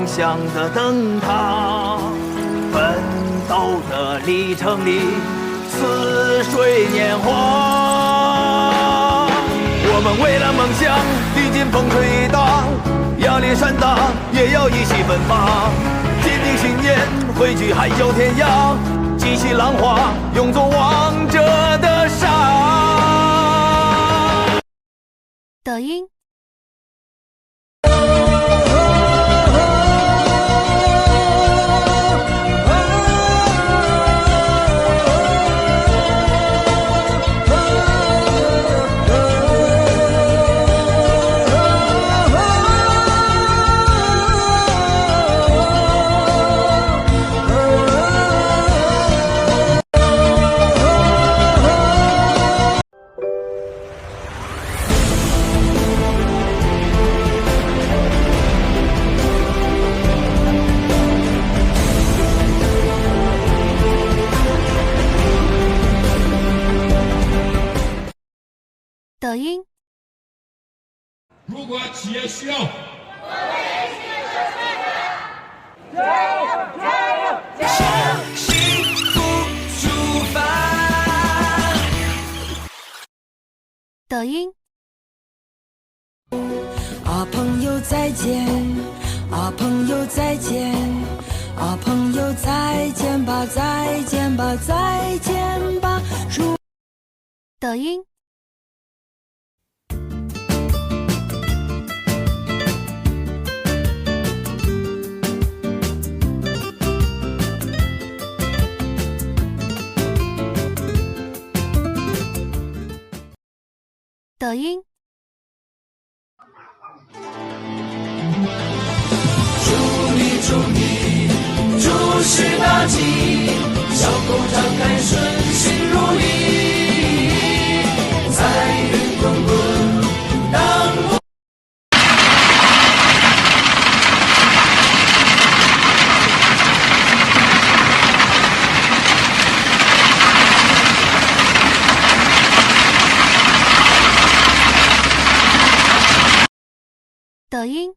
梦想的灯塔，奋斗的历程里，似水年华。我们为了梦想，历经风吹雨打，压力山大，也要一起奔发。坚定信念，汇聚海角天涯，激起浪花，勇做王者的沙。抖音。抖音。如果企业需要，我们也是准备的。加油！加油！加油！向幸福出发。抖音。啊，朋友再见！啊，朋友再见！啊，朋友再见吧！再见吧！再见吧！抖音。抖音。祝你祝你，诸事大吉，小口常开，顺心如意，财运滚滚，当我。抖音。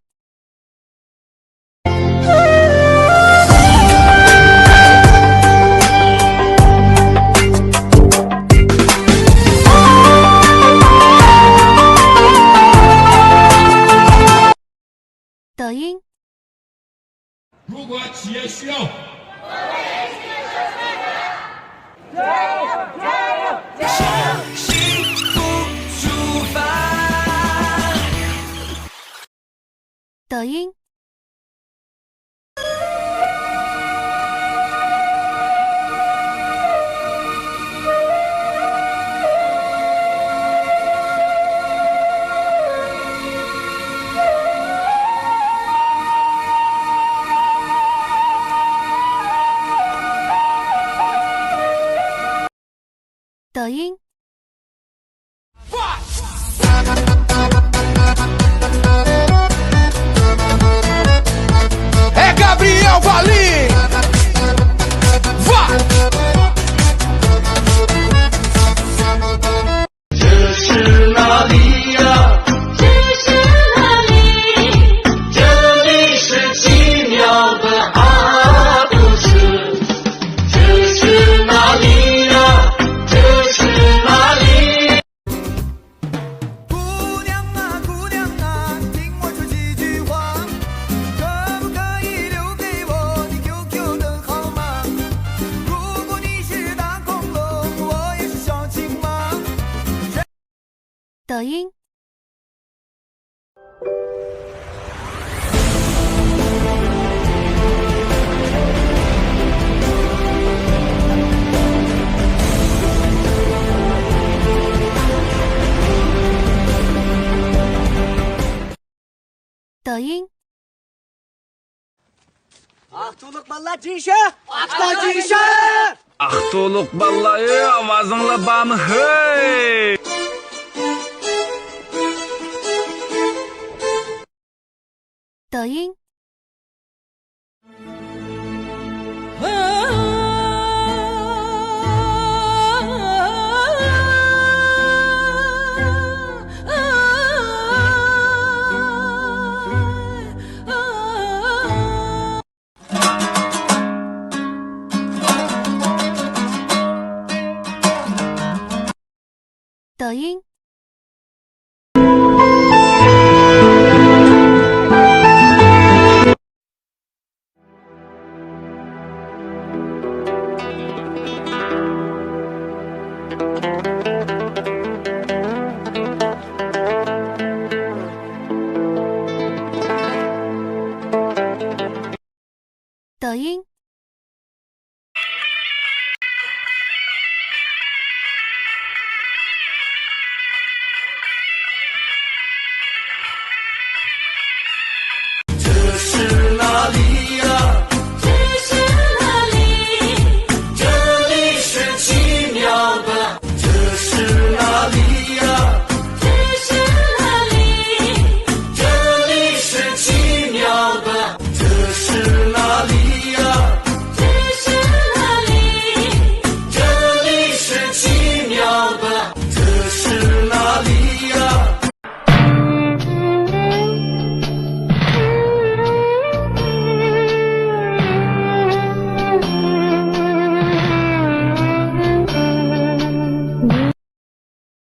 抖音。如果企业需要，我们也是准备的。加油！加油！加油！向幸福出发。抖音。抖音。É Gabriel Valim! Vai! 这是哪里呀？这是哪里？这里是奇妙的阿布斯。这是哪里呀？这是哪里？姑娘啊，姑娘啊，听我说几句话。可不可以留给我你 QQ 的号码？如果你是大恐龙，我也是小青蛙。抖音。抖音。Ақтулық балалар жейші! Ақтан жейші! Ақтулық балалар, авазыңла бамы, хей! 抖音。抖音，抖音，这是哪里呀？这是哪里？这里是奇妙的。这是哪里呀？这是哪里？这里是奇妙的。这是哪里呀？这是哪里？这里是奇妙的。这是哪里呀？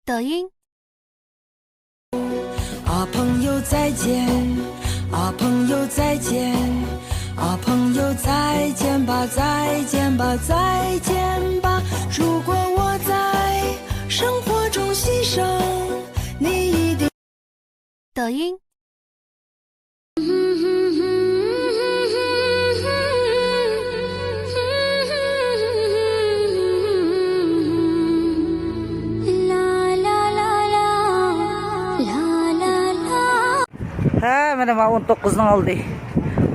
抖音，啊，朋友再见，啊，朋友再见，啊，朋友再见吧，再见吧，再见吧。如果我在生活中牺牲，你一定。抖音，Mana mau untuk kızın aldı.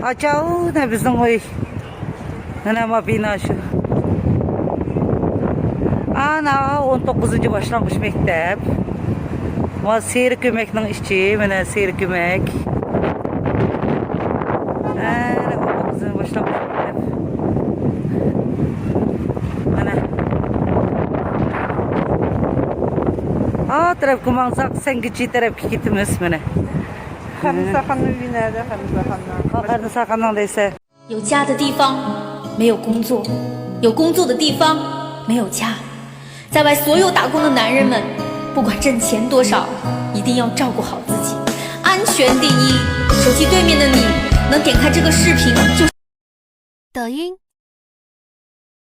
Açağı ne bizim oy. Mana ma bina şu. Ana 19. başlangıç mektep. Ma seyir kömeknin işçi. Mana seyir kömek. Ana 19. başlangıç mektep. Mana. Taraf kumangsak sen geçi taraf gitimiz mana. 有家的地方没有工作，有工作的地方没有家。在外所有打工的男人们，不管挣钱多少，一定要照顾好自己，安全第一。手机对面的你能点开这个视频就。抖音，